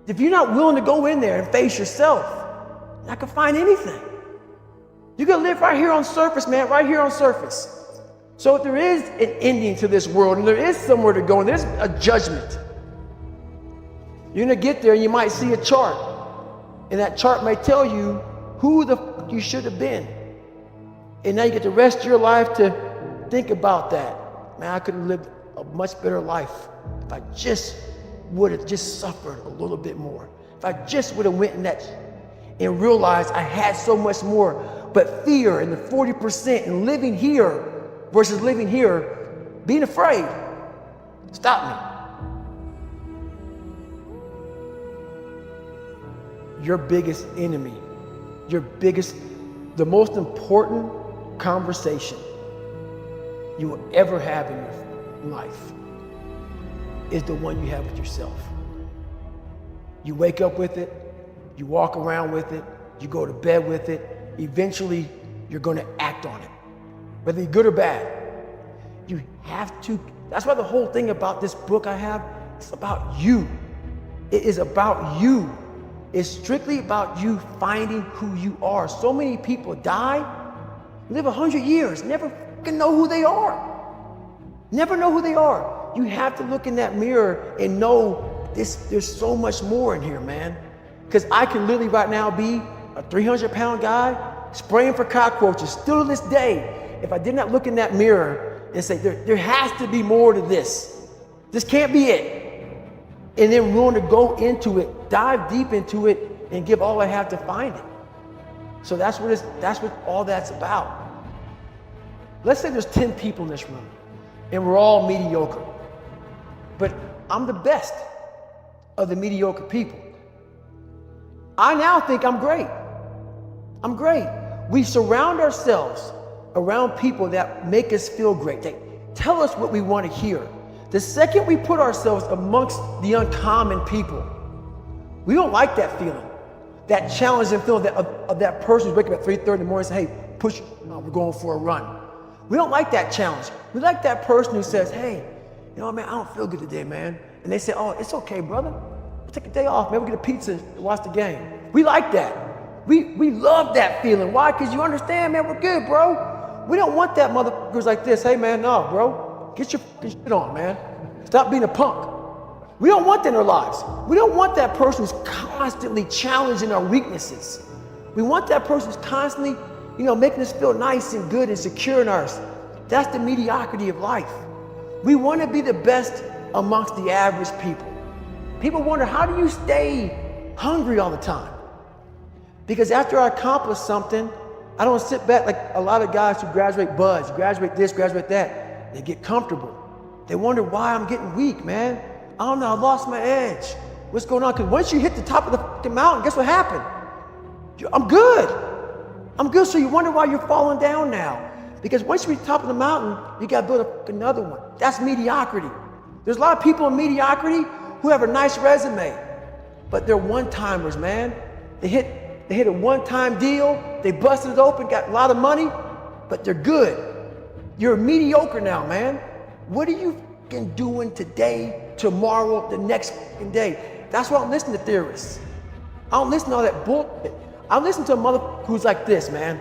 If you're not willing to go in there and face yourself, you're not gonna find anything. You're gonna live right here on surface, man, right here on surface. So if there is an ending to this world and there is somewhere to go and there's a judgment, you're gonna get there and you might see a chart. And that chart might tell you who the fuck you should have been. And now you get the rest of your life to think about that. Man, I could have lived a much better life if I just would have just suffered a little bit more. If I just would have went in that and realized I had so much more. But fear and the 40% and living here versus living here, being afraid, stop me. Your biggest enemy, the most important conversation you will ever have in your life is the one you have with yourself. You wake up with it, you walk around with it, you go to bed with it, eventually you're gonna act on it, whether you're good or bad. You have to, that's why the whole thing about this book I have, it's about you. It is about you. It's strictly about you finding who you are. So many people die, live 100 years, never fucking know who they are. Never know who they are. You have to look in that mirror and know there's so much more in here, man. Because I can literally right now be a 300-pound guy spraying for cockroaches still to this day if I did not look in that mirror and say, there has to be more to this. This can't be it. And then willing to go into it, dive deep into it, and give all I have to find it. So that's what all that's about. Let's say there's 10 people in this room, and we're all mediocre. But I'm the best of the mediocre people. I now think I'm great. I'm great. We surround ourselves around people that make us feel great. They tell us what we want to hear. The second we put ourselves amongst the uncommon people, we don't like that feeling, that challenging feeling of that person who's waking up at 3:30 in the morning and say, hey, push, we're going for a run. We don't like that challenge. We like that person who says, hey, you know, man, I don't feel good today, man. And they say, oh, it's okay, brother. We'll take a day off, man. We'll get a pizza and watch the game. We like that. We love that feeling. Why? Because you understand, man, we're good, bro. We don't want that motherfuckers like this. Hey, man, no, bro. Get your shit on, man. Stop being a punk. We don't want that in our lives. We don't want that person who's constantly challenging our weaknesses. We want that person who's constantly, you know, making us feel nice and good and secure in ours. That's the mediocrity of life. We want to be the best amongst the average people. People wonder, how do you stay hungry all the time? Because after I accomplish something, I don't sit back like a lot of guys who graduate buds, graduate this, graduate that. They get comfortable. They wonder why I'm getting weak, man. I don't know, I lost my edge. What's going on? Because once you hit the top of the fucking mountain, guess what happened? I'm good. I'm good, so you wonder why you're falling down now. Because once you reach the top of the mountain, you gotta build another one. That's mediocrity. There's a lot of people in mediocrity who have a nice resume, but they're one-timers, man. They hit a one-time deal, they busted it open, got a lot of money, but they're good. You're mediocre now, man. What are you fucking doing today, tomorrow, the next fucking day? That's why I don't listen to theorists. I don't listen to all that bullshit. I listen to a motherfucker who's like this, man.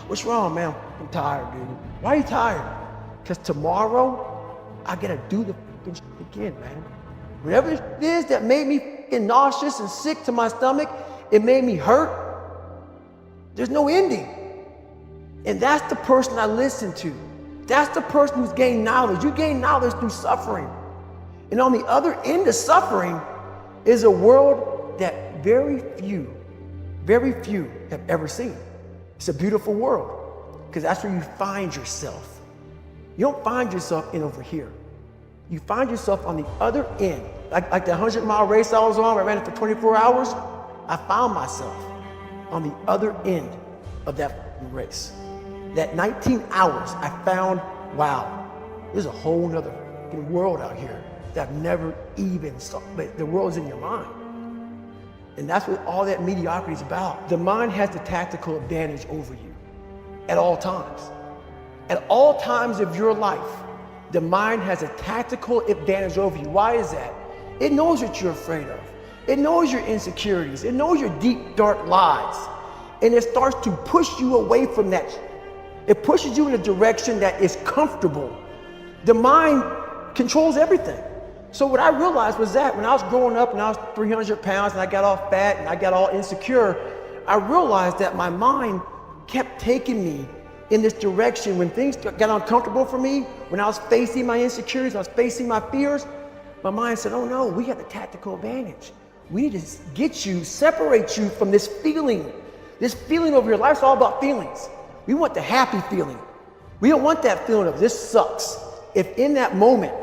What's wrong, man? I'm tired, dude. Why are you tired? Because tomorrow, I gotta do the fucking shit again, man. Whatever it is that made me fucking nauseous and sick to my stomach, it made me hurt. There's no ending. And that's the person I listen to. That's the person who's gained knowledge. You gain knowledge through suffering. And on the other end of suffering is a world that very few have ever seen. It's a beautiful world because that's where you find yourself. You don't find yourself in over here. You find yourself on the other end. Like the 100-mile race I was on, I ran it for 24 hours. I found myself on the other end of that race. That 19 hours, I found, wow, there's a whole nother world out here that I've never even saw, but the world's in your mind. And that's what all that mediocrity is about. The mind has the tactical advantage over you at all times. At all times of your life, the mind has a tactical advantage over you. Why is that? It knows what you're afraid of. It knows your insecurities. It knows your deep, dark lies. And it starts to push you away from that. It pushes you in a direction that is comfortable. The mind controls everything. So what I realized was that when I was growing up and I was 300 pounds and I got all fat and I got all insecure, I realized that my mind kept taking me in this direction. When things got uncomfortable for me, when I was facing my insecurities, I was facing my fears, my mind said, oh no, we have the tactical advantage. We need to get you, separate you from this feeling over your life. It's all about feelings. We want the happy feeling. We don't want that feeling of this sucks. If in that moment,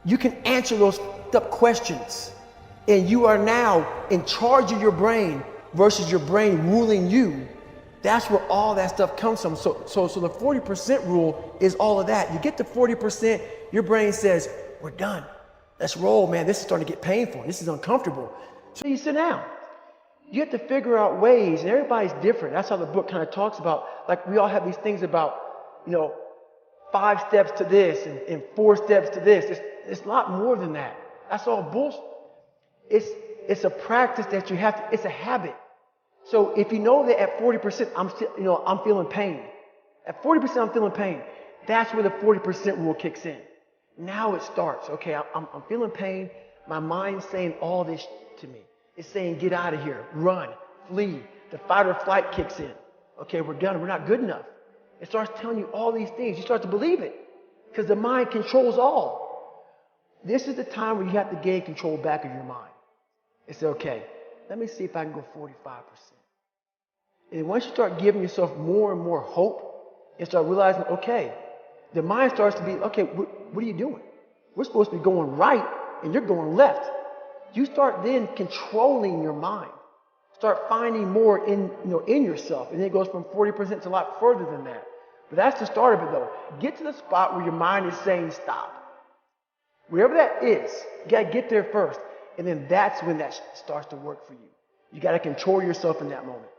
you can answer those up questions and you are now in charge of your brain versus your brain ruling you, that's where all that stuff comes from. So the 40% rule is all of that. You get to 40%, your brain says, we're done. Let's roll, man. This is starting to get painful. This is uncomfortable. So you sit down. You have to figure out ways, and everybody's different. That's how the book kind of talks about, like we all have these things about, 5 steps to this and 4 steps to this. It's a lot more than that. That's all bullshit. It's a practice that you have to, it's a habit. So if you know that at 40%, I'm feeling pain. At 40%, I'm feeling pain. That's where the 40% rule kicks in. Now it starts. Okay, I'm feeling pain. My mind's saying all this to me. It's saying, get out of here, run, flee. The fight or flight kicks in. Okay, we're done. We're not good enough. It starts telling you all these things. You start to believe it because the mind controls all. This is the time where you have to gain control back of your mind. It's okay. Let me see if I can go 45%. And once you start giving yourself more and more hope and start realizing, okay, the mind starts to be, okay, what are you doing? We're supposed to be going right and you're going left. You start then controlling your mind. Start finding more in yourself. And then it goes from 40% to a lot further than that. But that's the start of it though. Get to the spot where your mind is saying stop. Wherever that is, you gotta get there first. And then that's when that starts to work for you. You gotta control yourself in that moment.